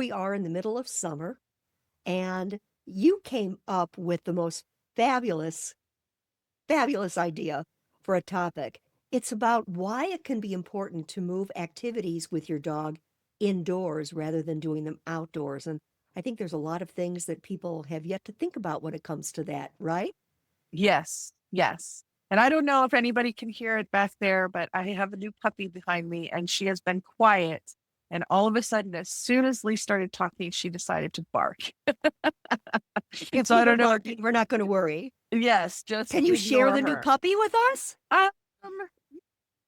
We are in the middle of summer, and you came up with the most fabulous, fabulous idea for a topic. It's about why it can be important to move activities with your dog indoors rather than doing them outdoors. And I think there's a lot of things that people have yet to think about when it comes to that, right? Yes, yes. And I don't know if anybody can hear it back there, but I have a new puppy behind me and she has been quiet. And all of a sudden, as soon as Lee started talking, she decided to bark. It's So I little don't know. barking. We're not going to worry. Yes, just Can you share ignore the new her. puppy with us? Um,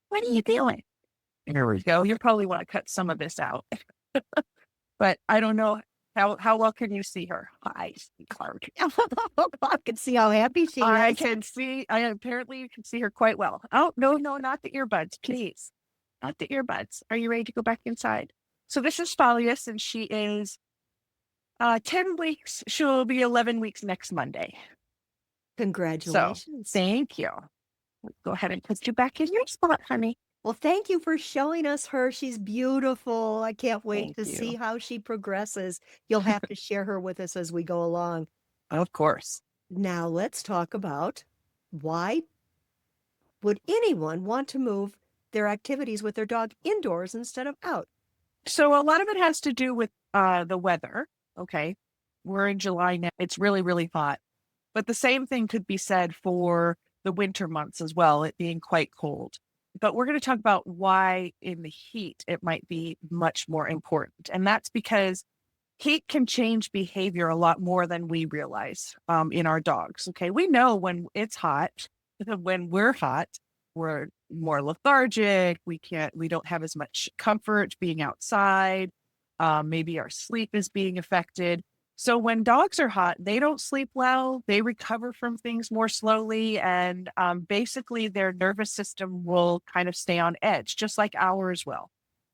what are you doing? Here we go. You probably want to cut some of this out, but I don't know how well can you see her? Hi, sweetheart. I can see how happy she I is. can see. I apparently you can see her quite well. Oh no, no, not the earbuds, please, not the earbuds. Are you ready to go back inside? So this is Falius, and she is 10 weeks. She'll be 11 weeks next Monday. So Congratulations. thank you. Go ahead and put you back in your spot, honey. Well, thank you for showing us her. She's beautiful. I can't wait Thank to see you. how she progresses. You'll have to share her with us as we go along. Of course. Now, let's talk about why would anyone want to move their activities with their dog indoors instead of out? So a lot of it has to do with the weather. Okay. We're in July now. It's really, really hot. But the same thing could be said for the winter months as well, it being quite cold. But we're going to talk about why in the heat it might be much more important. And that's because heat can change behavior a lot more than we realize in our dogs. Okay. We know when it's hot, when we're hot, we're more lethargic. We don't have as much comfort being outside. Maybe our sleep is being affected. So when dogs are hot, they don't sleep well. They recover from things more slowly. And basically, their nervous system will kind of stay on edge, just like ours will.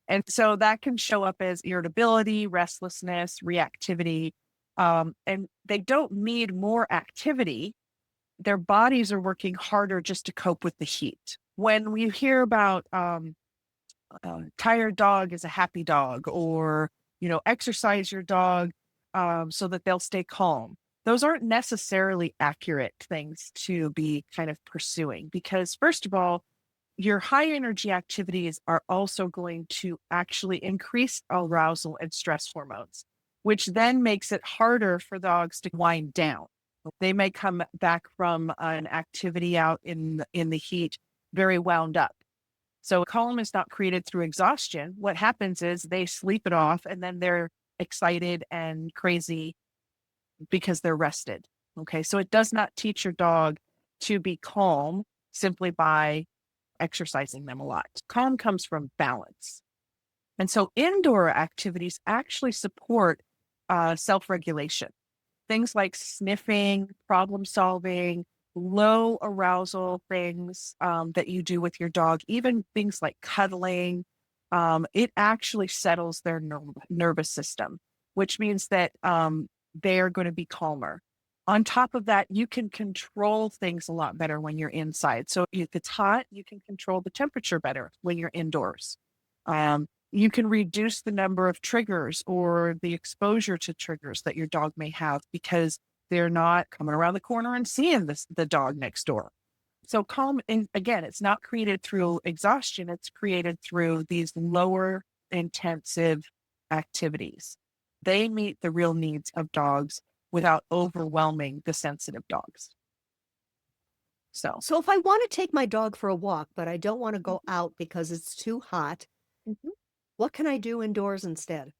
And so that can show up as irritability, restlessness, reactivity. And they don't need more activity. Their bodies are working harder just to cope with the heat. When we hear about tired dog is a happy dog, or, exercise your dog so that they'll stay calm, those aren't necessarily accurate things to be kind of pursuing because, first of all, your high energy activities are also going to actually increase arousal and stress hormones, which then makes it harder for dogs to wind down. They may come back from an activity out in the heat very wound up. So calm is not created through exhaustion. What happens is they sleep it off and then they're excited and crazy because they're rested. Okay. So it does not teach your dog to be calm simply by exercising them a lot. Calm comes from balance. And so indoor activities actually support self regulation. Things like sniffing, problem solving, low arousal things that you do with your dog, even things like cuddling, it actually settles their nervous system, which means that they are going to be calmer. On top of that, you can control things a lot better when you're inside. So if it's hot, you can control the temperature better when you're indoors. You can reduce the number of triggers or the exposure to triggers that your dog may have because they're not coming around the corner and seeing the dog next door. So calm, and again, it's not created through exhaustion. It's created through these lower intensive activities. They meet the real needs of dogs without overwhelming the sensitive dogs. So, So, if I want to take my dog for a walk, but I don't want to go Mhm. out because it's too hot, Mhm. what can I do indoors instead?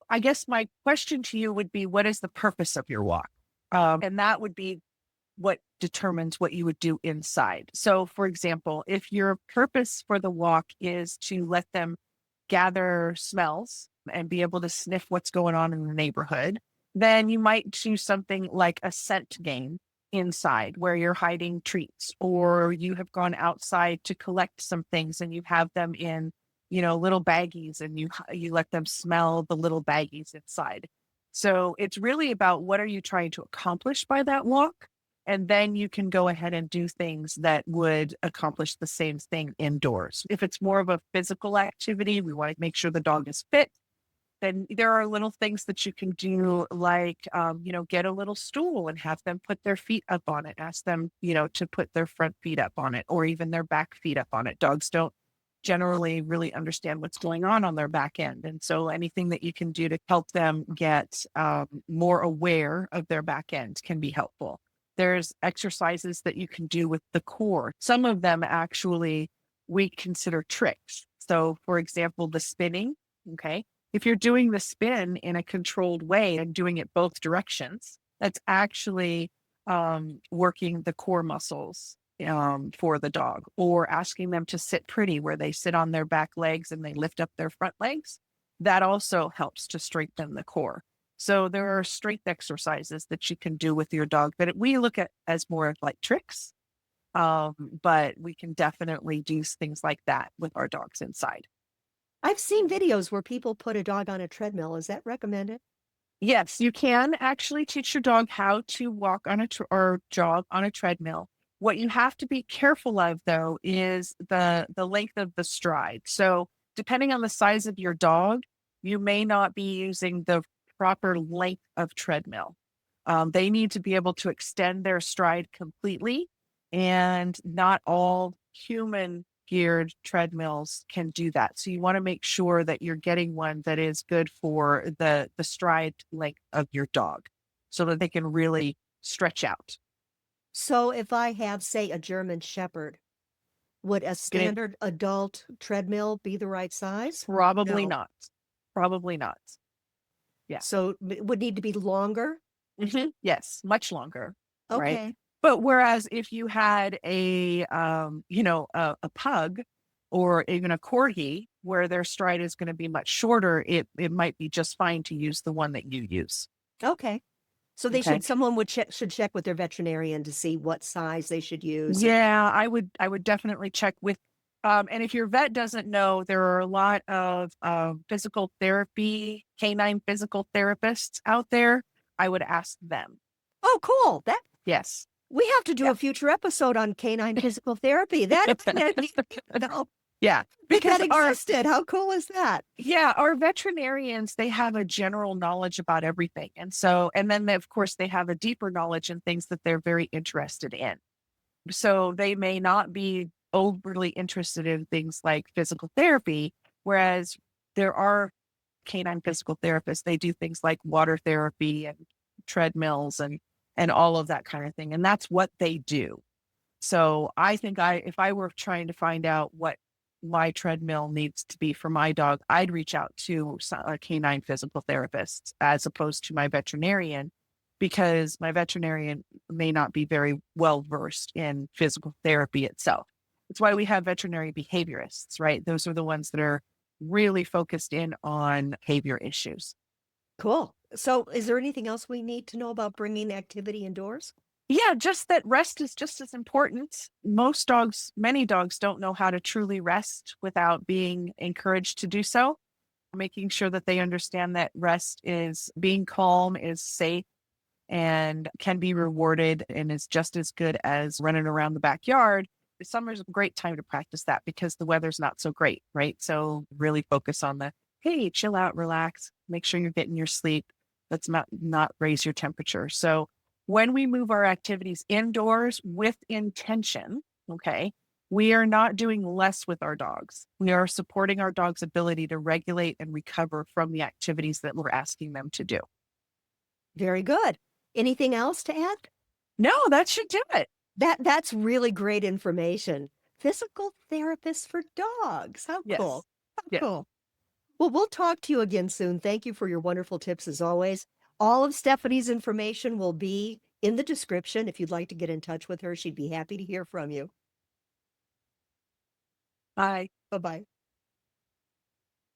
I guess my question to you would be, what is the purpose of your walk? And that would be what determines what you would do inside. So, for example, if your purpose for the walk is to let them gather smells and be able to sniff what's going on in the neighborhood, then you might do something like a scent game inside where you're hiding treats, or you have gone outside to collect some things and you have them in, little baggies, and you let them smell the little baggies inside. So it's really about what are you trying to accomplish by that walk? And then you can go ahead and do things that would accomplish the same thing indoors. If it's more of a physical activity, we want to make sure the dog is fit. then there are little things that you can do, like, get a little stool and have them put their feet up on it. Ask them, to put their front feet up on it or even their back feet up on it. Dogs don't generally really understand what's going on their back end. And so anything that you can do to help them get more aware of their back end can be helpful. There's exercises that you can do with the core. Some of them actually we consider tricks. So, for example, the spinning. Okay. If you're doing the spin in a controlled way and doing it both directions, that's actually working the core muscles for the dog, or asking them to sit pretty where they sit on their back legs and they lift up their front legs. That also helps to strengthen the core. So there are strength exercises that you can do with your dog that we look at as more of like tricks. But we can definitely do things like that with our dogs inside. I've seen videos where people put a dog on a treadmill. Is that recommended? Yes, you can actually teach your dog how to walk on or jog on a treadmill. What you have to be careful of though is the length of the stride. So depending on the size of your dog, you may not be using the proper length of treadmill. They need to be able to extend their stride completely, and not all human geared treadmills can do that. So you want to make sure that you're getting one that is good for the stride length of your dog so that they can really stretch out. So if I have, say, a German Shepherd, would a Gonna standard adult treadmill be the right size? Probably No. not. Probably not. Yeah. So it would need to be longer? Yes, much longer, right? Okay. But whereas if you had a pug or even a corgi where their stride is going to be much shorter, it might be just fine to use the one that you use. Okay. So they Okay. should someone would check with their veterinarian to see what size they should use. Yeah, I would definitely check with and if your vet doesn't know, there are a lot of physical therapy, canine physical therapists out there. I would ask them. Oh, cool. That Yes. we have to do Yeah. a future episode on canine physical therapy. That I need to know Yeah, that because existed. How cool is that? our veterinarians, they have a general knowledge about everything. And then of course they have a deeper knowledge in things that they're very interested in. So they may not be overly interested in things like physical therapy, whereas there are canine physical therapists. They do things like water therapy and treadmills and all of that kind of thing. And that's what they do. So I think if I were trying to find out what my treadmill needs to be for my dog, I'd reach out to a canine physical therapist as opposed to my veterinarian, because my veterinarian may not be very well versed in physical therapy itself. It's why we have veterinary behaviorists, right? Those are the ones that are really focused in on behavior issues. Cool. So is there anything else we need to know about bringing activity indoors? Yeah, just that rest is just as important. Many dogs don't know how to truly rest without being encouraged to do so. Making sure that they understand that rest is being calm, is safe, and can be rewarded and is just as good as running around the backyard. Summer's a great time to practice that because the weather's not so great, right? So really focus on hey, chill out, relax, make sure you're getting your sleep. Let's not raise your temperature. So when we move our activities indoors with intention, okay, we are not doing less with our dogs. We are supporting our dog's ability to regulate and recover from the activities that we're asking them to do. Very good. Anything else to add? No, that should do it. That's really great information. Physical therapist for dogs. How Yes. cool. How Yes. cool. Well, we'll talk to you again soon. Thank you for your wonderful tips as always. All of Stephanie's information will be in the description. If you'd like to get in touch with her, she'd be happy to hear from you. Bye. Bye-bye.